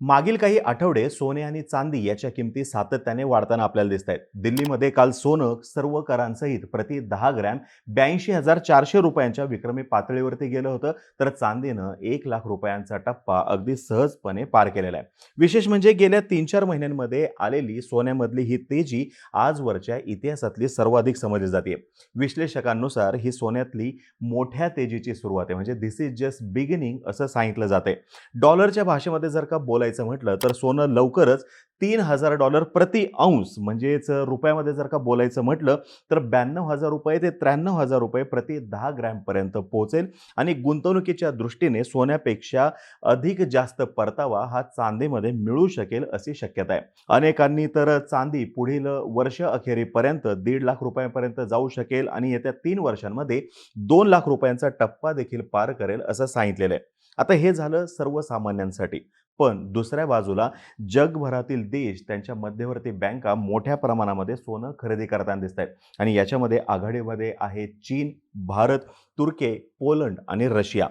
मागील काही आठवडे सोने आणि चांदी याच्या किमती सातत्याने वाढताना आपल्याला दिसत आहेत. दिल्लीमध्ये काल सोनं सर्व करांसहित प्रति 10 ग्रॅम 82,400 रुपयांच्या विक्रमी पातळीवरती गेलं होतं, तर चांदीनं 1 लाख रुपयांचा टप्पा अगदी सहजपणे पार केलेला आहे. विशेष म्हणजे गेल्या 3-4 महिन्यांमध्ये आलेली सोन्यामधली ही तेजी आजवरच्या इतिहासातली सर्वाधिक समजली जाते. विश्लेषकांनुसार ही सोन्यातली मोठ्या तेजीची सुरुवात आहे, म्हणजे दिस इज जस्ट बिगिनिंग असं सांगितलं जाते. डॉलरच्या भाषेमध्ये जर का बोलायचं म्हटलं तर सोनं लवकरच $3,000 प्रति औंस म्हणजेच रुपयामध्ये जर का बोलायचं म्हटलं तर ₹92,000 ते ₹93,000 प्रति 10 ग्रॅम पर्यंत पोहोचेल आणि गुंतवणुकीच्या दृष्टीने सोन्यापेक्षा अधिक जास्त परतावा हा चांदीमध्ये मिळू शकेल अशी शक्यता आहे. अनेकांनी तर चांदी पुढील वर्ष अखेरीपर्यंत 1.5 लाख रुपयांपर्यंत जाऊ शकेल आणि येत्या 3 वर्षांमध्ये 2 लाख रुपयांचा टप्पा देखील पार करेल असं सांगितलेलं आहे. आता हे झालं सर्वसामान्यांसाठी. पण दुसऱ्या बाजूला जगभरातील देश त्यांच्या मध्यवर्ती बँका मोठ्या प्रमाणामध्ये सोनं खरेदी करताना दिसत आहेत आणि याच्यामध्ये आघाडीमध्ये आहे चीन, भारत, तुर्की, पोलंड आणि रशिया.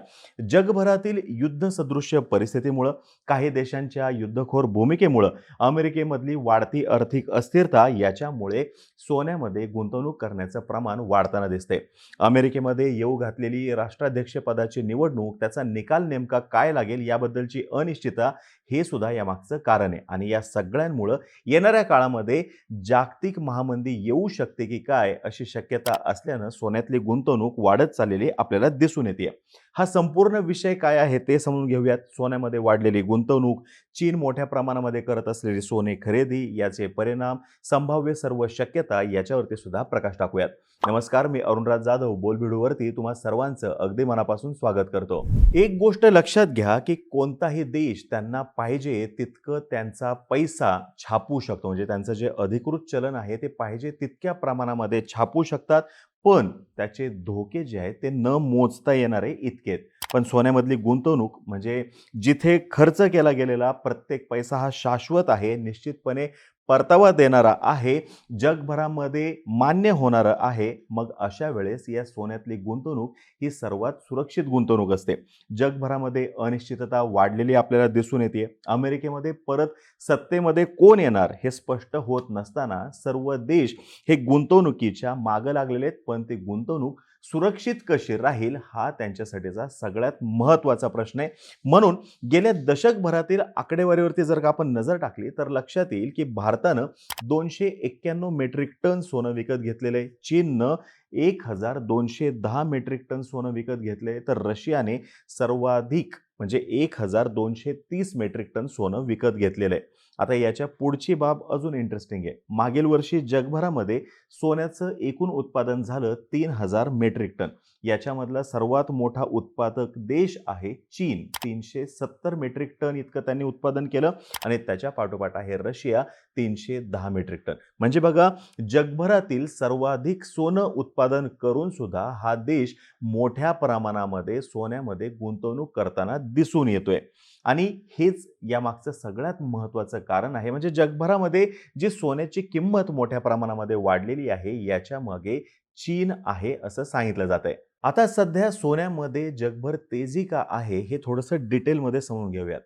जगभरातील युद्धसदृश्य परिस्थितीमुळं, काही देशांच्या युद्धखोर भूमिकेमुळं, अमेरिकेमधली वाढती आर्थिक अस्थिरता याच्यामुळे सोन्यामध्ये गुंतवणूक करण्याचं प्रमाण वाढताना दिसते. अमेरिकेमध्ये येऊ घातलेली राष्ट्राध्यक्षपदाची निवडणूक, त्याचा निकाल नेमका काय लागेल याबद्दलची अनिश्चितता हे सुद्धा यामागचं कारण आहे आणि या सगळ्यांमुळं येणाऱ्या काळामध्ये जागतिक महामंदी येऊ शकते की काय अशी शक्यता असल्यानं सोन्यातली गुंतवणूक वाढत चाललेली आपल्याला दिसून येते. हा संपूर्ण विषय काय आहे ते समजून घेऊयात. सोन्यामध्ये वाढलेली गुंतवणूक, चीन मोठ्या प्रमाणामध्ये करत असलेली सोने खरेदी, याचे परिणाम, संभाव्य सर्व शक्यता याच्यावरती सुद्धा प्रकाश टाकूयात. नमस्कार, मी अरुणराज जाधव बोलबिडूवरती तुम्हा सर्वांचं अगदी मनापासून स्वागत करतो. एक गोष्ट लक्षात घ्या की कोणताही देश त्यांना पाहिजे तितकं त्यांचा पैसा छापू शकतो, म्हणजे त्यांचं जे अधिकृत चलन आहे ते पाहिजे तितक्या प्रमाणामध्ये छापू शकतात. पण त्याचे धोके जे आहेत ते न मोजता येणारे इतके आहेत. पण सोन्यामधली गुंतवणूक म्हणजे जिथे खर्च केला गेलेला प्रत्येक पैसा हा शाश्वत आहे, निश्चितपणे परतावा देणारा आहे, जगभरामध्ये मान्य होणारं आहे. मग अशा वेळेस या सोन्यातली गुंतवणूक ही सर्वात सुरक्षित गुंतवणूक असते. जगभरामध्ये अनिश्चितता वाढलेली आपल्याला दिसून येते. अमेरिकेमध्ये परत सत्तेमध्ये कोण येणार हे स्पष्ट होत नसताना सर्व देश हे गुंतवणुकीच्या मागे लागलेले आहेत. पण ती गुंतवणूक सुरक्षित कशी राहील हा त्यांच्यासाठीचा सगळ्यात महत्त्वाचा प्रश्न आहे. म्हणून गेल्या दशकभरातील आकडेवारीवरती जर का आपण नजर टाकली तर लक्षात येईल की भारतानं 291 मेट्रिक टन सोनं विकत घेतलेलं आहे. चीननं 1,210 मेट्रिक टन सोनं विकत घेतले, तर रशियाने सर्वाधिक म्हणजे 1,230 मेट्रिक टन सोनं विकत घेतलेलं आहे. आता याच्या पुढची बाब अजून इंटरेस्टिंग आहे. मागील वर्षी जगभरामध्ये सोन्याचं एकूण उत्पादन झालं 3,000 मेट्रिक टन. याच्यामधला सर्वात मोठा उत्पादक देश आहे चीन, 370 मेट्रिक टन इतकं त्यांनी उत्पादन केलं आणि त्याच्या पाठोपाठ आहे रशिया, 310 मेट्रिक टन. म्हणजे बघा, जगभरातील सर्वाधिक सोनं उत्पादन करून सुद्धा हा देश मोठ्या प्रमाणामध्ये सोन्यामध्ये गुंतवणूक करताना दिसून येतोय. आणि हेच यामागचं सगळ्यात महत्त्वाचं कारण आहे. म्हणजे जगभरामध्ये जी सोन्याची किंमत मोठ्या प्रमाणामध्ये वाढलेली आहे याच्या मागे चीन आहे असं सांगितलं जात आहे. आता सध्या सोन्यामध्ये जगभर तेजी का आहे हे थोडंसं डिटेलमध्ये समजून घेऊयात.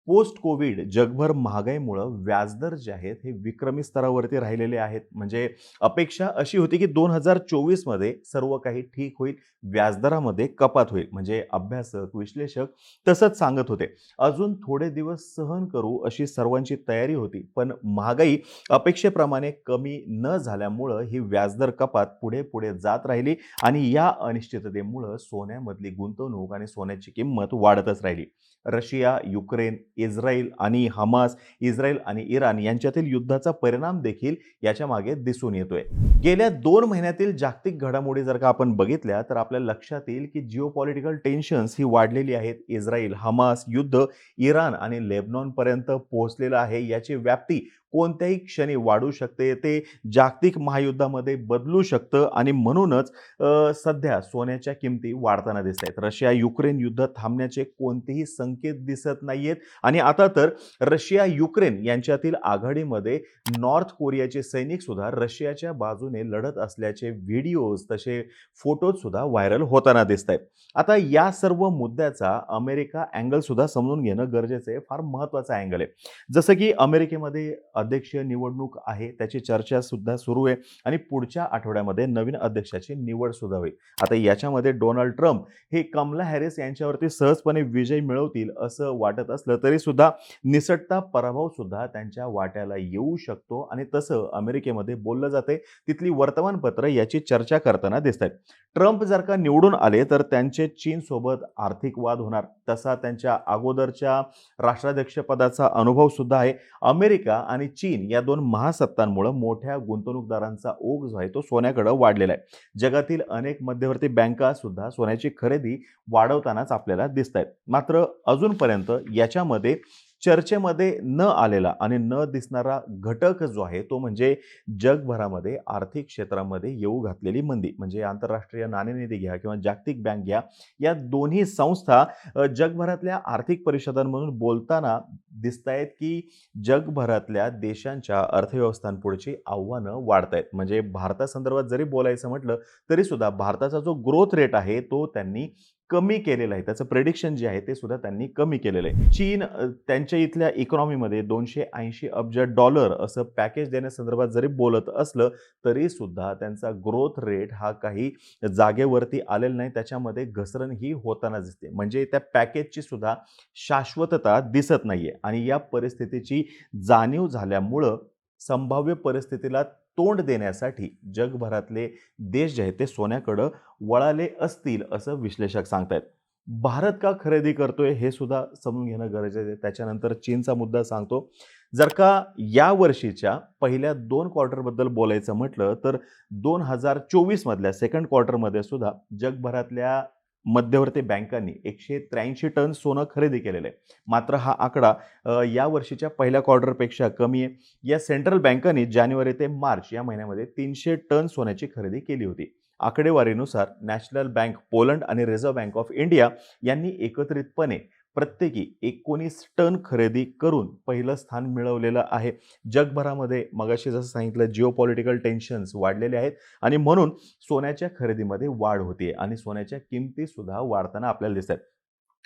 पोस्ट कोविड जगभर महागाईमुळं व्याजदर जे आहेत हे विक्रमी स्तरावरती राहिलेले आहेत. म्हणजे अपेक्षा अशी होती की 2024 मध्ये सर्व काही ठीक होईल, व्याजदरामध्ये कपात होईल. म्हणजे अभ्यासक, विश्लेषक तसंच सांगत होते. अजून थोडे दिवस सहन करू अशी सर्वांची तयारी होती. पण महागाई अपेक्षेप्रमाणे कमी न झाल्यामुळं ही व्याजदर कपात पुढे पुढे जात राहिली आणि या अनिश्चिततेमुळं सोन्यामधली गुंतवणूक आणि सोन्याची किंमत वाढतच राहिली. रशिया, युक्रेन, इस्रायल आणि हमास, इस्रायल आणि इराण यांच्यातील युद्धाचा परिणाम देखील याच्या मागे दिसून येतोय. गेल्या 2 महिन्यातील जागतिक घडामोडी जर का आपण बघितल्या तर आपल्या लक्षात येईल की जिओपॉलिटिकल टेन्शन्स ही वाढलेली आहेत. इस्रायल हमास युद्ध इराण आणि लेबनॉन पर्यंत पोहोचलेलं आहे. याची व्याप्ती कोणत्याही क्षणी वाढू शकते. ते जागतिक महायुद्धामध्ये बदलू शकतं आणि म्हणूनच सध्या सोन्याच्या किमती वाढताना दिसत आहेत. रशिया-युक्रेन युद्ध थांबण्याचे कोणतेही संकेत दिसत नाहीयेत आणि आता तर रशिया-युक्रेन यांच्यातील आघाडीमध्ये नॉर्थ कोरियाचे सैनिक सुद्धा रशियाच्या बाजूने लढत असल्याचे व्हिडिओज तसे फोटोज सुद्धा व्हायरल होताना दिसत आहेत. आता या सर्व मुद्द्याचा अमेरिका अँगल सुद्धा समजून घेणं गरजेचं आहे. फार महत्त्वाचा अँगल आहे. जसं की अमेरिकेमध्ये अध्यक्षीय निवडणूक आहे, त्याची चर्चा सुद्धा सुरू आहे आणि पुढच्या आठवड्यामध्ये नवीन अध्यक्षाची निवड सुद्धा होईल. आता याच्यामध्ये डोनाल्ड ट्रम्प हे कमला हॅरिस यांच्यावरती सहजपणे विजय मिळवतील असं वाटत असलं तरी सुद्धा निसटता पराभव सुद्धा त्यांच्या वाट्याला येऊ शकतो आणि तसं अमेरिकेमध्ये बोललं जाते. तिथली वर्तमानपत्र याची चर्चा करताना दिसत आहेत. ट्रम्प जर का निवडून आले तर त्यांचे चीनसोबत आर्थिक वाद होणार. तसा त्यांच्या अगोदरच्या राष्ट्राध्यक्षपदाचा अनुभव सुद्धा आहे. अमेरिका आणि चीन या दोन महासत्तांमुळे मोठ्या गुंतवणूकदारांचा ओघ जो आहे तो सोन्याकडे वाढलेला आहे. जगातील अनेक मध्यवर्ती बँका सुद्धा सोन्याची खरेदी वाढवतानाच आपल्याला दिसत आहेत. मात्र अजूनपर्यंत याच्यामध्ये चर्चेमध्ये न आलेला आणि न दिसणारा घटक जो आहे तो म्हणजे जगभरामध्ये आर्थिक क्षेत्रामध्ये येऊ घातलेली मंदी. म्हणजे आंतरराष्ट्रीय नाणेनिधी घ्या किंवा जागतिक बँक घ्या, या दोन्ही संस्था जगभरातल्या आर्थिक परिषदांमधून बोलताना दिसत आहेत की जगभरातल्या देशांच्या अर्थव्यवस्थांपुढची आव्हानं वाढत आहेत. म्हणजे भारतासंदर्भात जरी बोलायचं म्हटलं तरी सुद्धा भारताचा जो ग्रोथ रेट आहे तो त्यांनी कमी केलेलं आहे. त्याचं प्रेडिक्शन जे आहे ते सुद्धा त्यांनी कमी केलेलं आहे. चीन त्यांच्या इथल्या इकॉनॉमीमध्ये $280 अब्ज असं पॅकेज देण्यासंदर्भात जरी बोलत असलं तरी सुद्धा त्यांचा ग्रोथ रेट हा काही जागेवरती आलेला नाही. त्याच्यामध्ये घसरण ही होताना दिसते. म्हणजे त्या पॅकेजची सुद्धा शाश्वतता दिसत नाहीये आणि या परिस्थितीची जाणीव झाल्यामुळं संभाव्य परिस्थितीला तोंड देण्यासाठी जगभरातले देश जे आहेत ते सोन्याकडं वळाले असतील असं विश्लेषक सांगतायत. भारत का खरेदी करतोय हे सुद्धा समजून घेणं गरजेचं आहे. त्याच्यानंतर चीनचा मुद्दा सांगतो. जर का या वर्षीच्या पहिल्या 2 क्वार्टरबद्दल बोलायचं म्हटलं तर 2024 मधल्या सेकंड क्वार्टरमध्ये सुद्धा जगभरातल्या मध्यवर्ती बँकांनी 183 टन सोनं खरेदी केलेलं आहे. मात्र हा आकडा या वर्षीच्या पहिल्या क्वार्टरपेक्षा कमी आहे. या सेंट्रल बँकांनी जानेवारी ते मार्च या महिन्यामध्ये 300 टन सोन्याची खरेदी केली होती. आकडेवारीनुसार नॅशनल बँक पोलंड आणि रिझर्व्ह बँक ऑफ इंडिया यांनी एकत्रितपणे प्रत्येकी 19 टन खरेदी करून पहिलं स्थान मिळवलेलं आहे. जगभरामध्ये मगाशी जसं सांगितलं जिओपॉलिटिकल टेन्शन्स वाढलेले आहेत आणि म्हणून सोन्याच्या खरेदीमध्ये वाढ होते आणि सोन्याच्या किमती सुद्धा वाढताना आपल्याला दिसतात.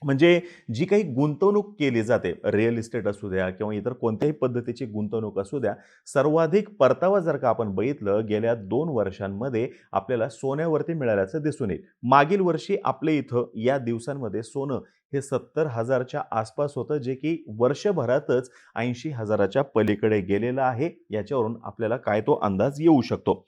म्हणजे जी काही गुंतवणूक केली जाते, रिअल इस्टेट असू द्या किंवा इतर कोणत्याही पद्धतीची गुंतवणूक असू द्या, सर्वाधिक परतावा जर का आपण बघितलं गेल्या 2 वर्षांमध्ये आपल्याला सोन्यावरती मिळाल्याचं दिसून येईल. मागील वर्षी आपल्या इथं या दिवसांमध्ये सोनं हे 70,000च्या आसपास होतं, जे की वर्षभरातच 80,000च्या पलीकडे गेलेलं आहे. याच्यावरून आपल्याला काय तो अंदाज येऊ शकतो.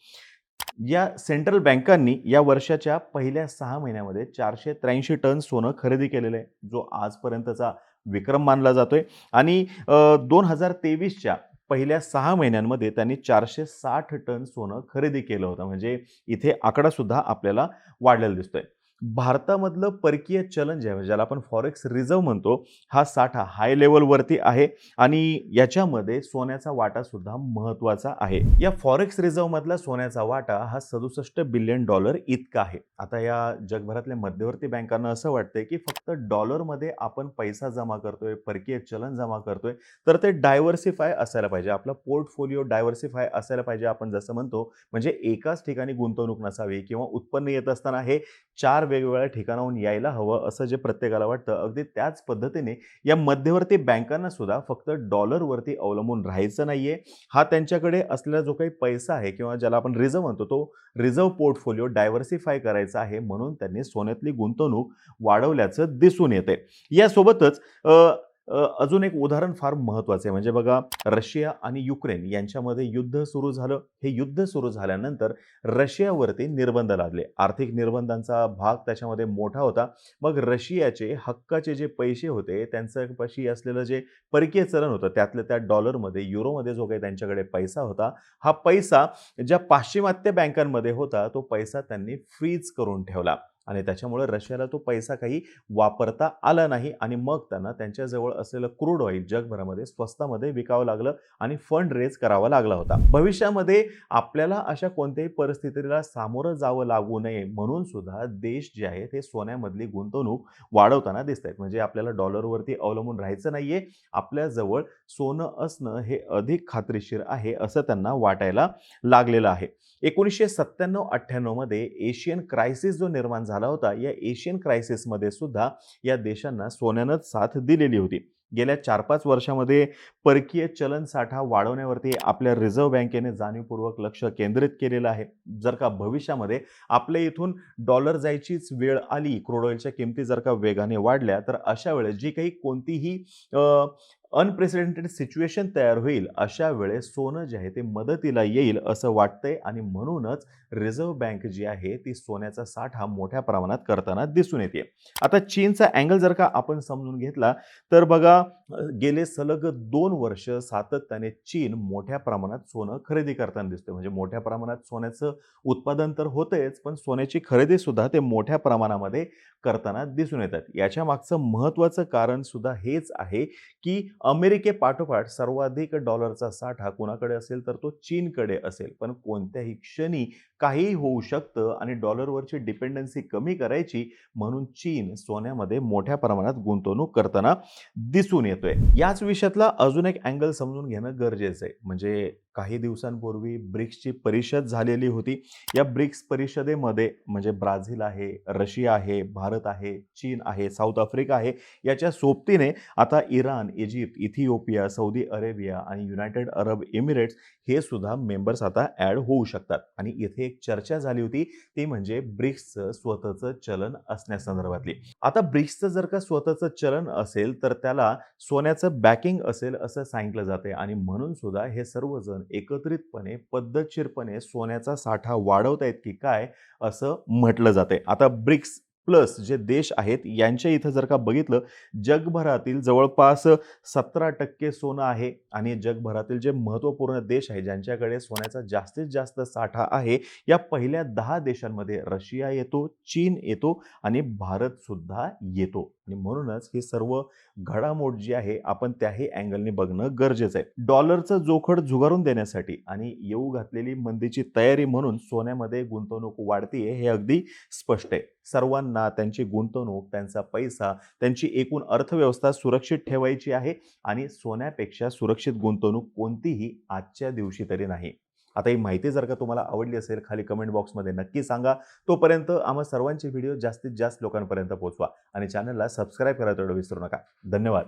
या सेंट्रल बँकांनी या वर्षाच्या पहिल्या 6 महिन्यामध्ये 483 टन सोनं खरेदी केलेलं आहे, जो आजपर्यंतचा विक्रम मानला जातोय आणि 2023च्या पहिल्या 6 महिन्यांमध्ये त्यांनी 460 टन सोनं खरेदी केलं होतं. म्हणजे इथे आकडा सुद्धा आपल्याला वाढलेला दिसतोय. भारतामधलं परकीय चलन जे आहे, ज्याला आपण फॉरेक्स रिझर्व्ह म्हणतो, हा साठा हाय लेवलवरती आहे आणि याच्यामध्ये सोन्याचा वाटा सुद्धा महत्त्वाचा आहे. या फॉरेक्स रिझर्व्हमधला सोन्याचा वाटा हा $67 बिलियन इतका आहे. आता या जगभरातल्या मध्यवर्ती बँकांना असं वाटतंय की फक्त डॉलरमध्ये आपण पैसा जमा करतोय, परकीय चलन जमा करतोय, तर ते डायव्हर्सिफाय असायला पाहिजे. आपला पोर्टफोलिओ डायव्हर्सिफाय असायला पाहिजे. आपण जसं म्हणतो म्हणजे एकाच ठिकाणी गुंतवणूक नसावी किंवा उत्पन्न येत असताना हे 4 वेगवेगळ्या ठिकाणाहून यायला हवं असं जे प्रत्येकाला वाटतं, अगदी त्याच पद्धतीने या मध्यवर्ती बँकांना सुद्धा फक्त डॉलरवरती अवलंबून राहायचं नाहीये. हा त्यांच्याकडे असलेला जो काही पैसा आहे किंवा ज्याला आपण रिझर्व्ह म्हणतो, तो रिझर्व्ह पोर्टफोलिओ डायव्हर्सिफाय करायचा आहे, म्हणून त्यांनी सोन्यातली गुंतवणूक वाढवल्याचं दिसून येते. यासोबतच अजून एक उदाहरण फार महत्त्वाचं आहे. म्हणजे बघा, रशिया आणि युक्रेन यांच्यामध्ये युद्ध सुरू झालं. हे युद्ध सुरू झाल्यानंतर रशियावरती निर्बंध लादले. आर्थिक निर्बंधांचा भाग त्याच्यामध्ये मोठा होता. मग रशियाचे हक्काचे जे पैसे होते, त्यांच्यापाशी असलेलं जे परकीय चलन होतं, त्यातल्या त्यात डॉलरमध्ये, युरोमध्ये जो काही त्यांच्याकडे पैसा होता, हा पैसा ज्या पाश्चिमात्य बँकांमध्ये होता, तो पैसा त्यांनी फ्रीज करून ठेवला. आणि त्याच्यामुळे रशियाला तो पैसा काही वापरता आला नाही आणि मग त्यांना त्यांच्याजवळ असलेलं क्रूड ऑइल जगभरामध्ये स्वस्तामध्ये विकावं लागलं आणि फंड रेज करावा लागला होता. भविष्यामध्ये आपल्याला अशा कोणत्याही परिस्थितीला सामोरं जावं लागू नये म्हणून सुद्धा देश जे आहेत हे सोन्यामधली गुंतवणूक वाढवताना दिसत आहेत. म्हणजे आपल्याला डॉलरवरती अवलंबून राहायचं नाहीये. आपल्याजवळ सोनं असणं हे अधिक खात्रीशीर आहे असं त्यांना वाटायला लागलेलं आहे. 1997-98 मध्ये एशियन क्रायसिस जो निर्माण झाला होता, या एशियन क्रायसिसमध्ये सुद्धा या देशांना सोन्यानंच साथ दिलेली होती. गेल्या 4-5 वर्षामध्ये परकीय चलन साठा वाढवण्यावरती आपल्या रिझर्व्ह बँकेने जाणीवपूर्वक लक्ष केंद्रित केलेलं आहे. जर का भविष्यामध्ये आपल्या इथून डॉलर जायचीच वेळ आली, क्रूड ऑइलच्या किमती जर का वेगाने वाढल्या, तर अशा वेळेस जी काही कोणतीही अनप्रेसिडेंटेड सिच्युएशन तयार होईल, अशा वेळेस सोनं जे आहे ते मदतीला येईल असं वाटतंय आणि म्हणूनच रिझर्व्ह बँक जी आहे ती सोन्याचा साठा मोठ्या प्रमाणात करताना दिसून येते. आता चीनचा अँगल जर का आपण समजून घेतला तर बघा, गेले सलग 2 वर्ष सातत्याने चीन मोठ्या प्रमाणात सोनं खरेदी करताना दिसतोय. म्हणजे मोठ्या प्रमाणात सोन्याचं उत्पादन तर होतेच, पण सोन्याची खरेदी सुद्धा ते मोठ्या प्रमाणामध्ये करताना दिसून येतात. याच्या मागचं महत्त्वाचं कारण सुद्धा हेच आहे की अमेरिकेपाठोपाठ सर्वाधिक डॉलरचा साठा कोणाकडे असेल तर तो चीनकडे असेल. पण कोणत्याही क्षणी काहीही होऊ शकतं आणि डॉलरवरची डिपेंडन्सी कमी करायची म्हणून चीन सोन्यामध्ये मोठ्या प्रमाणात गुंतवणूक करताना दिसून येतोय. याच विषयातला अजून एक अँगल समजून घेणं गरजेचं आहे. म्हणजे काही दिवसांपूर्वी ब्रिक्सची परिषद झालेली होती. या ब्रिक्स परिषदेमध्ये म्हणजे ब्राझील आहे, रशिया आहे, भारत आहे, चीन आहे, साऊथ आफ्रिका आहे. याच्या सोबतीने आता Iran, Egypt, Ethiopia, Saudi Arabia आणि युनायटेड अरब एमिरेट्स हे सुद्धा मेंबर्स आता ॲड होऊ शकतात. आणि इथे एक चर्चा झाली होती, ती म्हणजे ब्रिक्सचं स्वतःचं चलन असण्यासंदर्भातली. आता ब्रिक्सचं जर का स्वतःचं चलन असेल तर त्याला सोन्याचं बॅकिंग असेल असं सांगितलं जाते आणि म्हणून सुद्धा हे सर्वजण एकत्रितपणे पद्धतशीरपणे सोन्याचा साठा वाढवतायत की काय असं म्हटलं जाते. आता ब्रिक्स प्लस जे देश आहेत यांच्या इथं जर का बघितलं, जगभरातील जवळपास 17% सोनं आहे आणि जगभरातील जे महत्त्वपूर्ण देश आहे ज्यांच्याकडे सोन्याचा जास्तीत जास्त साठा आहे, या पहिल्या 10 देशांमध्ये रशिया येतो, चीन येतो आणि भारत सुद्धा येतो. आणि म्हणूनच ही सर्व घडामोड जी आहे आपण त्याही अँगलने बघणं गरजेचं आहे. डॉलरचं जोखड झुगारून देण्यासाठी आणि येऊ घातलेली मंदीची तयारी म्हणून सोन्यामध्ये गुंतवणूक वाढतीये हे अगदी स्पष्ट आहे. सर्वांना त्यांची गुंतवणूक, त्यांचा पैसा, त्यांची एकूण अर्थव्यवस्था सुरक्षित ठेवायची आहे आणि सोन्यापेक्षा सुरक्षित गुंतवणूक कोणतीही आजच्या दिवशी तरी नाही. आता ही माहिती जर का तुम्हाला आवडली असेल, खाली कमेंट बॉक्समध्ये नक्की सांगा. तोपर्यंत आम्हा सर्वांचे व्हिडिओ जास्तीत जास्त लोकांपर्यंत पोहोचवा आणि चॅनलला सबस्क्राईब करायला तेवढं विसरू नका. धन्यवाद.